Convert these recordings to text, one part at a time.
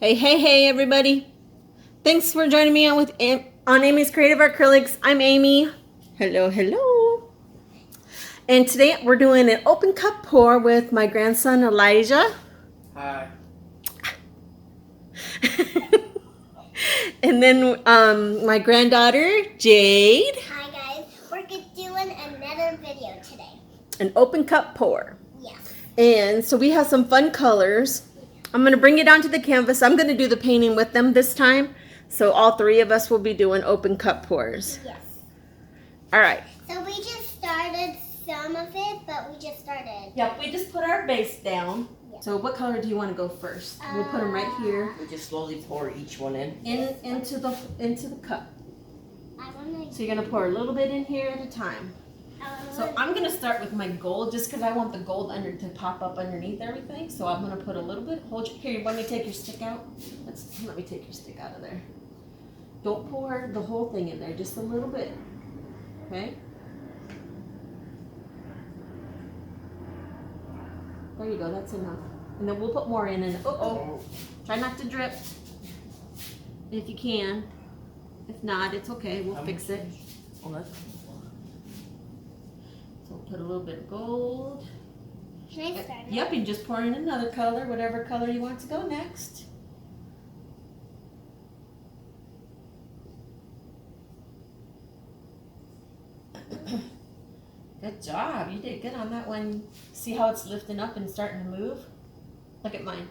Hey, everybody. Thanks for joining me on Amy's Creative Acrylics. I'm Amy. Hello. And today we're doing an open cup pour with my grandson, Elijah. Hi. And then my granddaughter, Jade. Hi guys, we're doing another video today. An open cup pour. Yes. And so we have some fun colors. I'm going to bring it onto the canvas. I'm going to do the painting with them this time. So all three of us will be doing open cup pours. Yes. All right. So we just started some of it, but we just started. Yep, we just put our base down. Yep. So what color do you want to go first? We'll put them right here. We just slowly pour each one in. Into the cup. I want to. So you're going to pour a little bit in here at a time. So I'm going to start with my gold just because I want the gold to pop up underneath everything. So I'm going to put a little bit. Here, you want me to take your stick out? Let me take your stick out of there. Don't pour the whole thing in there, just a little bit. Okay? There you go, that's enough. And then we'll put more in. And try not to drip if you can. If not, it's okay. We'll fix it. So we'll put a little bit of gold. Can I start? Yep, you just pour in another color, whatever color you want to go next. Good job. You did good on that one. See how it's lifting up and starting to move? Look at mine.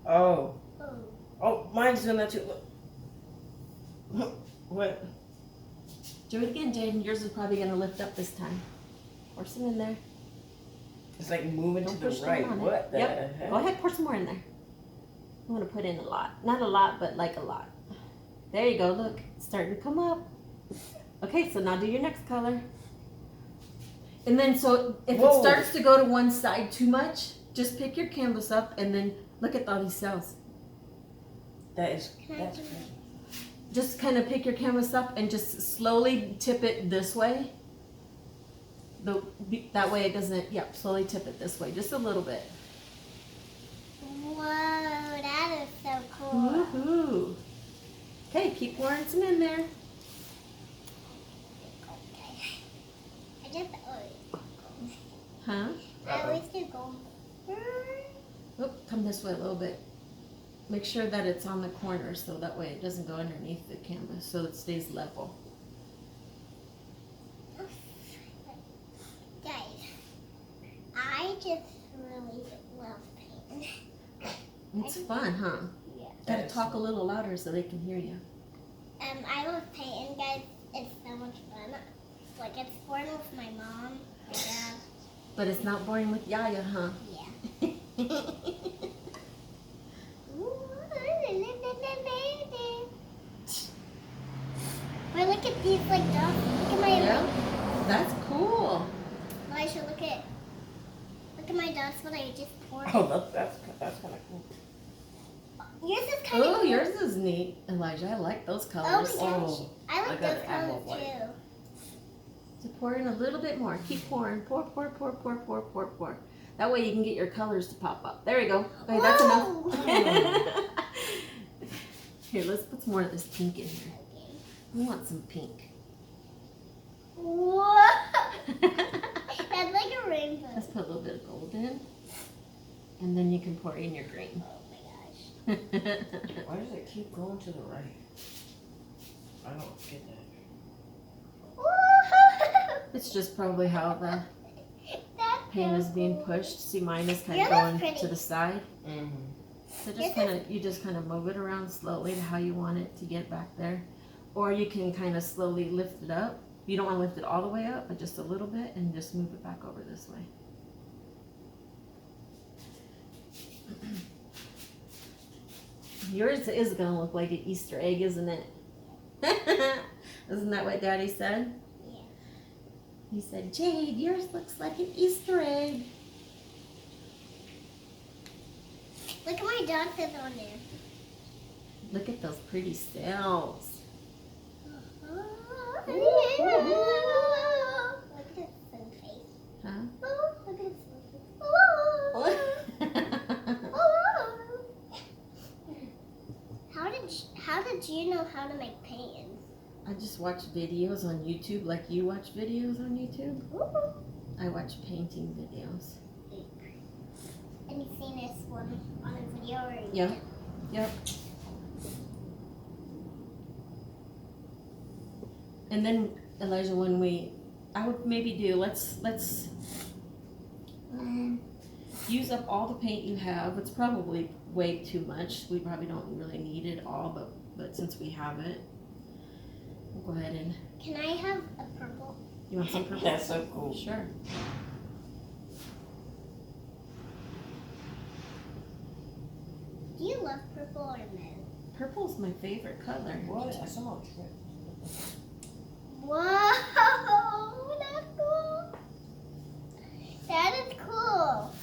Oh, mine's doing that too. What? Do it again, Jaden. Yours is probably going to lift up this time. Pour some in there. It's like moving Don't to the push down right. on it. What the Yep. heck? Go ahead, pour some more in there. I'm going to put in a lot. Not a lot, but like a lot. There you go. Look, it's starting to come up. Okay, so now do your next color. And then so if it starts to go to one side too much, just pick your canvas up and then look at all these cells. That's crazy. Just kind of pick your canvas up and just slowly tip it this way. That way it doesn't, slowly tip it this way, just a little bit. Whoa, that is so cool. Woohoo. Okay, keep pouring some in there. Okay. I just Huh? I always do gold. Oop, come this way a little bit. Make sure that it's on the corner so that way it doesn't go underneath the canvas so it stays level. Guys, I just really love painting. It's fun, huh? Yeah. Gotta talk a little louder so they can hear you. I love painting, guys. It's so much fun. Like, it's boring with my mom, my dad. But it's not boring with Yaya, huh? Yeah. But look at these, like, dots. Look at my... Yeah, that's cool. Elijah, look at my dots, what I just poured. Oh, that's kind of cool. Yours is kind of Oh, yours is neat, Elijah. I like those Oh, colors. yeah. I like I got those an apple colors, white. too. So pour in a little bit more. Keep pouring. Pour. That way you can get your colors to pop up. There you go. Okay, that's Whoa. enough. Here, let's put some more of this pink in here. Okay. We want some pink. Whoa! That's like a rainbow. Let's put a little bit of gold in. And then you can pour in your green. Oh my gosh. Why does it keep going to the right? I don't get that. It's just probably how the paint is being pushed. See, mine is kind of Yours is going pretty. to the side. Mm-hmm. So you just kind of move it around slowly to how you want it to get back there. Or you can kind of slowly lift it up. You don't want to lift it all the way up, but just a little bit, and just move it back over this way. Yours is going to look like an Easter egg, isn't it? Isn't that what Daddy said? Yeah. He said, Jade, yours looks like an Easter egg. Look at my dots that's on there. Look at those pretty cells. Look at his sun face. Huh? Look at his sun face. did you know how to make paintings? I just watch videos on YouTube like you watch videos on YouTube. Ooh. I watch painting videos. Have you seen this one on a video or Yeah. Yep. And then Elijah, when I would maybe do, let's use up all the paint you have. It's probably way too much. We probably don't really need it all, but since we have it, we'll go ahead and. Can I have a purple? You want some purple? That's so cool. Sure. Do you love purple or no? Purple's my favorite color. What? I saw a trip. Whoa, that's cool. That is cool.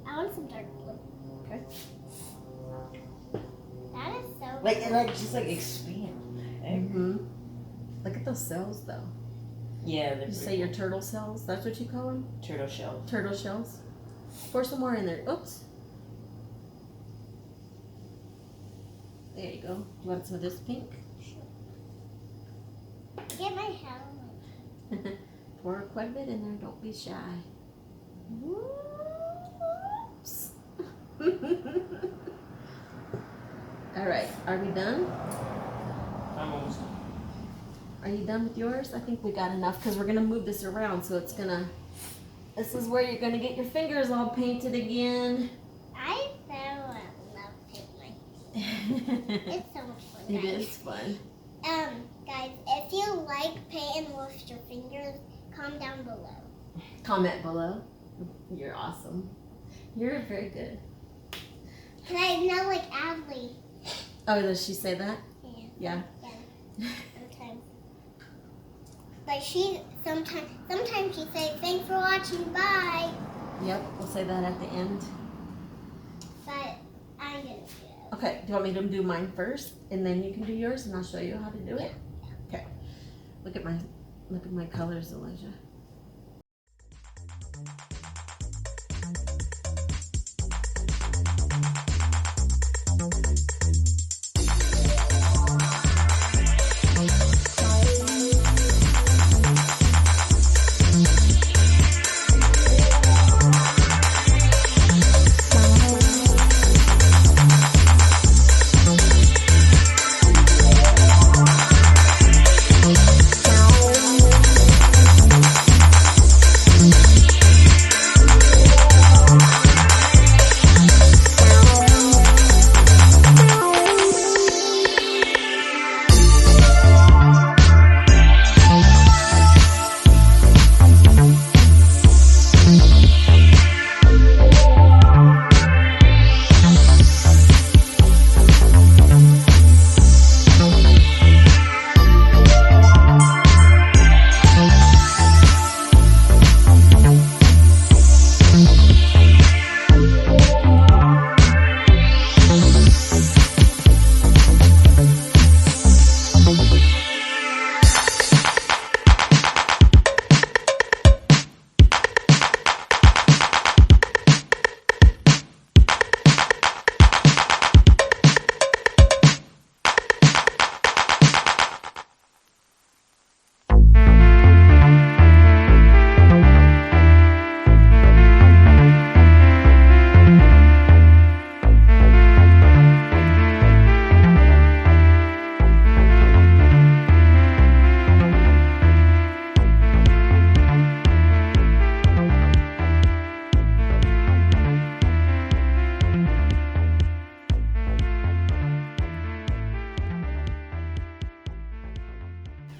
I want some dark blue. Okay. That is so Like, cool. and like, just like expand. Mm-hmm. Look at those cells, though. Yeah, they're You say your turtle cells? That's what you call them? turtle shell. Turtle shells. Pour some more in there. Oops. There you go. You want some of this pink? Get my hat on. Pour quite a bit in there. Don't be shy. Whoops. All right. Are we done? I'm almost done. Are you done with yours? I think we got enough because we're gonna move this around, so it's gonna. This is where you're gonna get your fingers all painted again. I so love painting. It's so much fun. It Guys. is fun. Guys, if you like painting with your fingers, comment down below. Comment below. You're awesome. You're very good. Cause I know like Adley. Oh, does she say that? Yeah. Yeah. Sometimes. Like she sometimes she say thanks for watching, bye. Yep, we'll say that at the end. But I'm gonna do it. Okay, do you want me to do mine first, and then you can do yours, and I'll show you how to do it? Okay. Look at my colors, Elijah.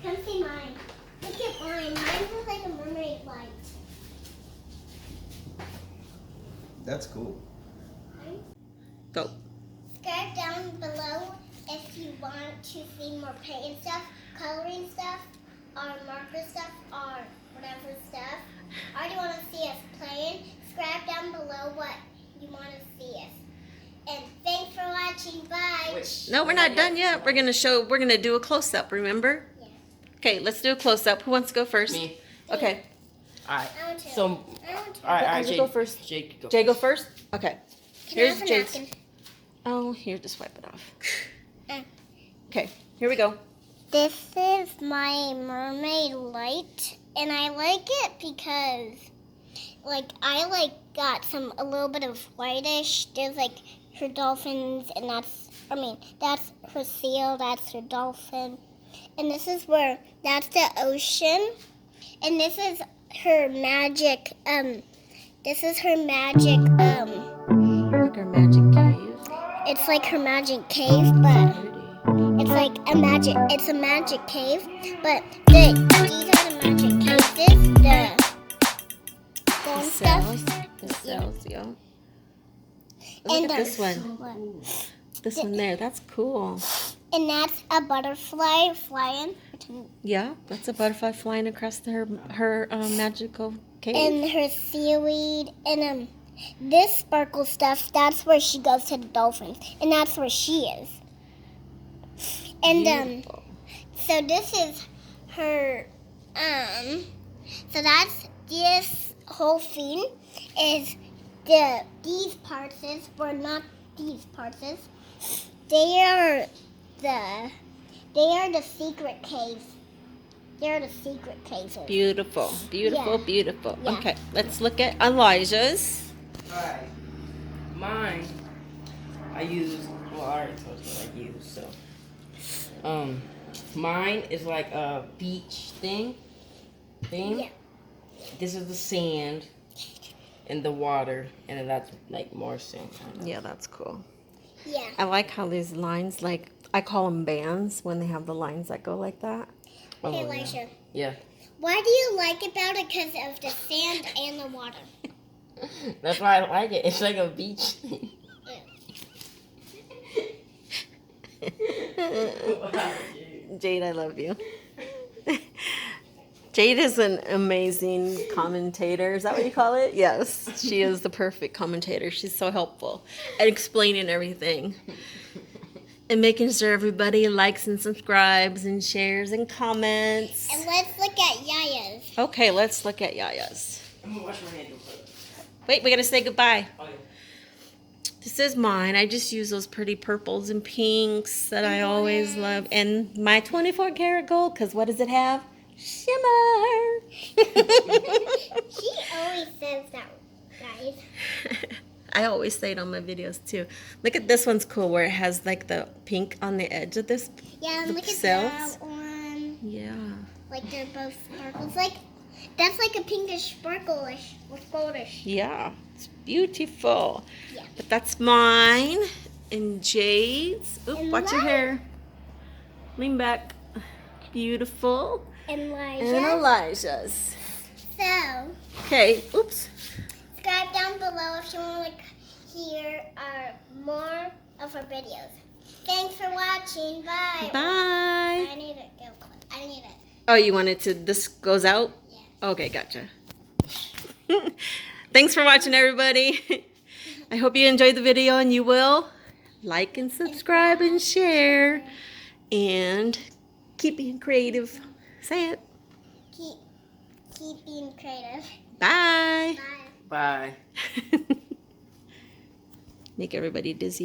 Come see mine. Look at mine. Mine was like a mermaid light. That's cool. Go. Subscribe down below if you want to see more painting stuff, coloring stuff, or marker stuff, or whatever stuff. Or do you want to see us playing? Subscribe down below what you want to see us. And thanks for watching. Bye. No, we're not done yet. We're gonna do a close-up, remember? Yeah. Okay, let's do a close-up. Who wants to go first? Me. Okay. Alright. I want to. So, I want to. alright, I'll Jake. go first. Jake, go. Jay, go first? Okay. Can I have Here's a Jake's. napkin? Oh, here, just wipe it off. Uh. Okay, here we go. This is my mermaid light, and I like it because, like, I got a little bit of whitish. There's like her dolphins, and that's her seal, that's her dolphin, and that's the ocean, and this is her magic. This is her magic. Like our magic cave. It's like her magic cave, but. Pretty. It's like a magic cave, but these are the magic cases, the gold stuff. The cells, yeah. Look And at this one. This one there, that's cool. And that's a butterfly flying. Yeah, that's a butterfly flying across her magical cave. And her seaweed, and this sparkle stuff, that's where she goes to the dolphins, and that's where she is. And Beautiful. so this is her, so that's this whole thing is these parts were not these parts. They are the secret caves. They're the secret caves. Beautiful, beautiful, Yeah. beautiful. Yeah. Okay, let's look at Elijah's. Alright. Mine, I use, well, I already told you what I use, so. Mine is like a beach thing. Yeah. This is the sand and the water, and then that's like more sand. Yeah, that's cool. Yeah. I like how these lines, like, I call them bands when they have the lines that go like that. Oh, Hey, yeah. Elijah. Yeah. Why do you like about it? Because of the sand and the water. That's why I like it. It's like a beach thing. Jade, I love you. Jade is an amazing commentator. Is that what you call it? Yes. She is the perfect commentator. She's so helpful at explaining everything. And making sure everybody likes and subscribes and shares and comments. And let's look at Yaya's. Okay, let's look at Yaya's. I'm gonna wash my hands real quick. Wait, we gotta say goodbye. Oh, yeah. This is mine. I just use those pretty purples and pinks that I always love. And my 24 karat gold, because what does it have? Shimmer. She always says that, guys. I always say it on my videos too. Look at this one's cool where it has like the pink on the edge of this. Yeah, and The look at cells? that one. Yeah. Like they're both sparkles. Like that's like a pinkish sparkleish or goldish. Yeah. It's beautiful. Yeah. But that's mine and Jade's. Oop, And watch your mine. hair. Lean back. Beautiful. And And Elijah's. So Okay. Oops. subscribe down below if you want to hear more of our videos. Thanks for watching. Bye. Bye. I need it. I need it. Oh, you wanted to, this goes out? Yeah. Okay, gotcha. Thanks for watching, everybody. I hope you enjoyed the video, and you will like and subscribe and share. And keep being creative. Say it. Keep being creative. Bye. Bye. Bye. Make everybody dizzy.